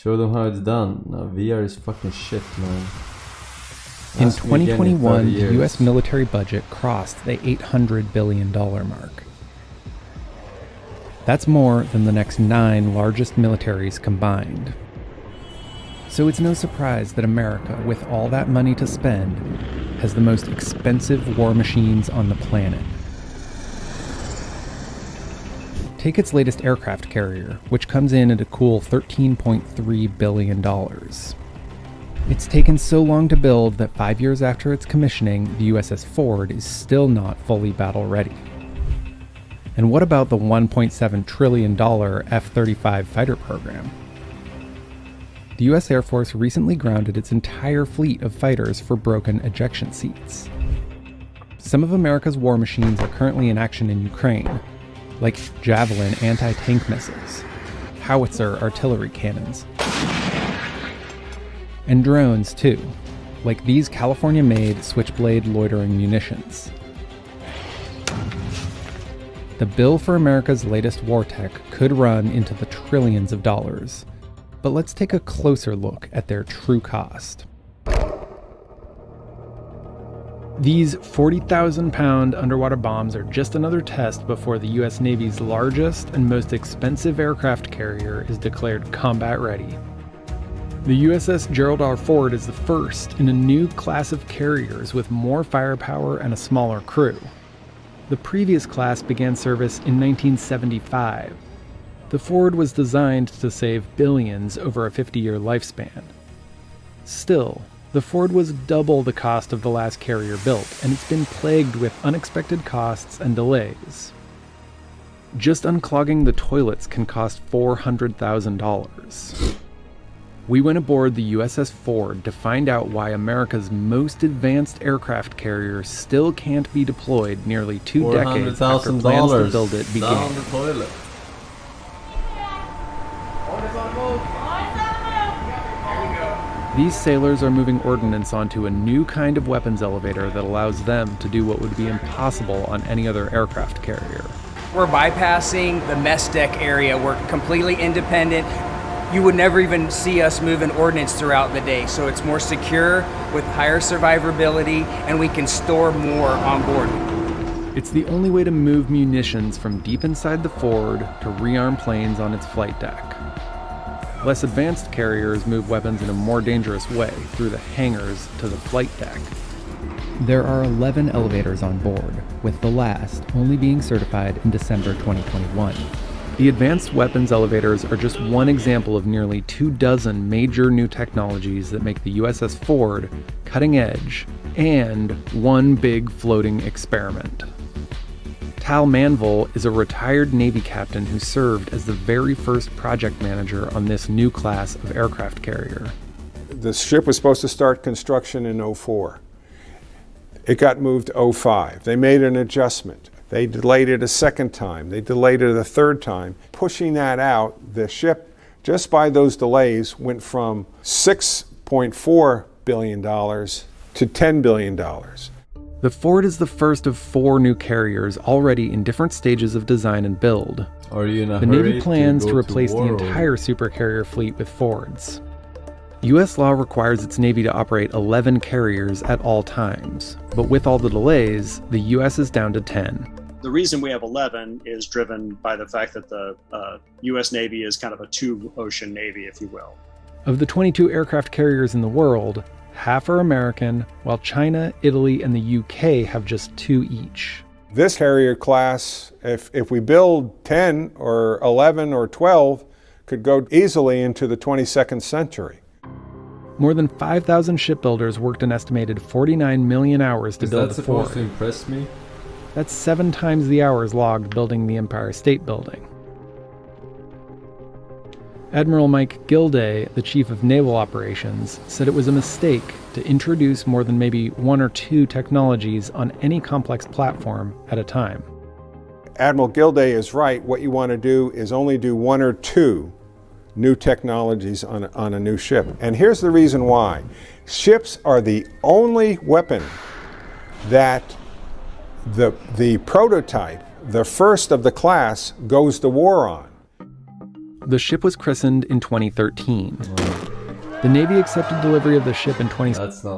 Show them how it's done. No, VR is fucking shit, man. In 2021, the US military budget crossed the $800 billion mark. That's more than the next 9 largest militaries combined. So it's no surprise that America, with all that money to spend, has the most expensive war machines on the planet. Take its latest aircraft carrier, which comes in at a cool $13.3 billion. It's taken so long to build that 5 years after its commissioning, the USS Ford is still not fully battle-ready. And what about the $1.7 trillion F-35 fighter program? The US Air Force recently grounded its entire fleet of fighters for broken ejection seats. Some of America's war machines are currently in action in Ukraine, like Javelin anti-tank missiles, howitzer artillery cannons, and drones too, like these California-made Switchblade loitering munitions. The bill for America's latest war tech could run into the trillions of dollars, but let's take a closer look at their true cost. These 40,000-pound underwater bombs are just another test before the US Navy's largest and most expensive aircraft carrier is declared combat ready. The USS Gerald R. Ford is the first in a new class of carriers with more firepower and a smaller crew. The previous class began service in 1975. The Ford was designed to save billions over a 50-year lifespan. Still, the Ford was double the cost of the last carrier built, and it's been plagued with unexpected costs and delays. Just unclogging the toilets can cost $400,000. We went aboard the USS Ford to find out why America's most advanced aircraft carrier still can't be deployed nearly 2 decades after plans to build it began. Down the toilet. These sailors are moving ordnance onto a new kind of weapons elevator that allows them to do what would be impossible on any other aircraft carrier. We're bypassing the mess deck area. We're completely independent. You would never even see us moving ordnance throughout the day, so it's more secure with higher survivability, and we can store more on board. It's the only way to move munitions from deep inside the Ford to rearm planes on its flight deck. Less advanced carriers move weapons in a more dangerous way, through the hangars to the flight deck. There are 11 elevators on board, with the last only being certified in December 2021. The advanced weapons elevators are just one example of nearly 24 major new technologies that make the USS Ford cutting edge and one big floating experiment. Tal Manville is a retired Navy captain who served as the very first project manager on this new class of aircraft carrier. The ship was supposed to start construction in '04. It got moved to '05. They made an adjustment. They delayed it a second time. They delayed it a third time. Pushing that out, the ship, just by those delays, went from $6.4 billion to $10 billion. The Ford is the first of 4 new carriers already in different stages of design and build. Are you in a The hurry Navy plans to replace the war, entire supercarrier fleet with Fords. U.S. law requires its Navy to operate 11 carriers at all times, but with all the delays, the U.S. is down to 10. The reason we have 11 is driven by the fact that the U.S. Navy is kind of a two-ocean Navy, if you will. Of the 22 aircraft carriers in the world, half are American, while China, Italy, and the UK have just 2 each. This carrier class, if we build 10 or 11 or 12, could go easily into the 22nd century. More than 5,000 shipbuilders worked an estimated 49 million hours to build the Is that supposed Ford. to impress me? That's 7 times the hours logged building the Empire State Building. Admiral Mike Gilday, the chief of naval operations, said it was a mistake to introduce more than maybe 1 or 2 technologies on any complex platform at a time. Admiral Gilday is right. What you want to do is only do 1 or 2 new technologies on a new ship. And here's the reason why. Ships are the only weapon that the prototype, the first of the class, goes to war on. The ship was christened in 2013. The Navy accepted delivery of the ship in That's not